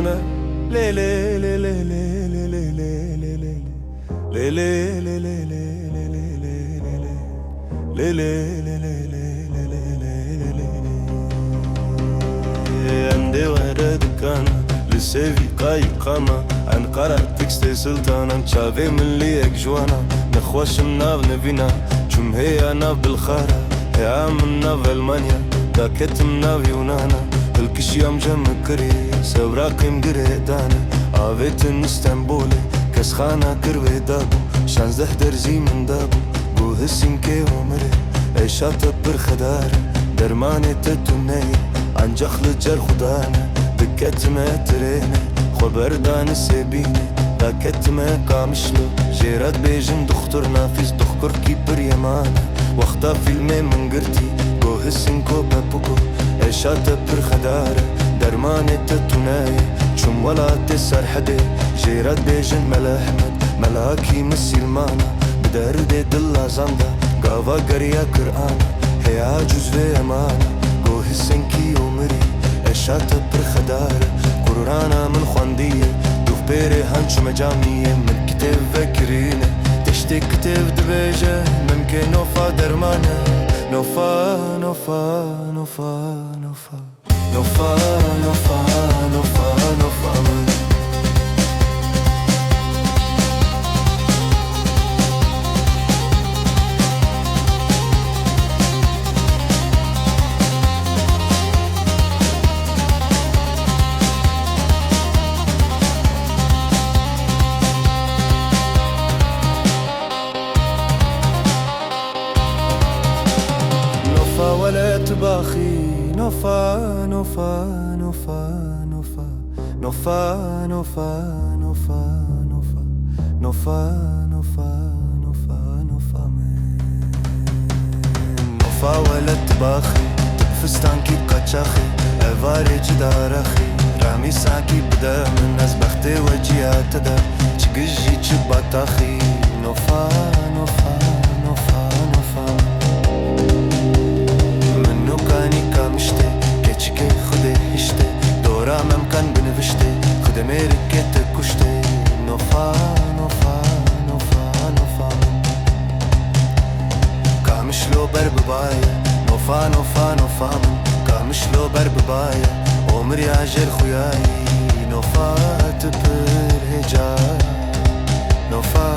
دكانه لي لي لي لي لي لي لي لي لي لي لي لي لي لي عندي ورا دكانه لسيفي قاي قامة عن قرار تكستي سلطانة تشافي من ليك جوانا نخوش مناف نبينا جم هي انا بالخارة هي عاملنا في المانيا داكت مناف يونانا الكش يوم جم كري سوراقي مقريدانا عافيت اسطنبولي كسخانة كروي دابو شانزده درزي من دابو بو هسنكي ومري عيشات برخدار درماني تتوني عن جخل جر خدانا دكت ما تريني خبردان سبيني دكت ما كامشلو جيرات بيجن دكتور نافيس دكتور كيبر يمانا وقتا فيلمي من قرتي بو هسنكو بابوكو عيشات برخدار درماني تتوني شم ولا تسر حدي جيرات بيجن ملا احمد ملاكي مسلمانا بدردي دلا زندا قاوا قريا قرآنا هي عجوز في امانا بو هسنكي ومري عيشات برخدار قرانا من خواندية دوف بيري هنشو مجامية من كتاب فكرينة تشتي كتاب دبيجة ممكن نوفا درمانا نوفا نوفا نوفا نوفا نوفا نوفا نوفا نوفا ولا تباخي نوفا نوفا نوفا نوفا نوفا نوفا نوفا نوفا نوفا نوفا نوفا نوفا نوفا ولا تباخي فستانكي قاچاخي افارج دارخي رامي ساكي بدا من ناس بختي وجيات دا چگجي چباتاخي نوفا نوفا نوفا نوفا دورا ممكن بنفشتي خدمي ركيت كشتي نوفا نوفا نوفا نوفا كامشلو برب بايا نوفا نوفا نوفا كامشلو برب بايا عمري عجل خوياي نوفا تبر هجاي نوفا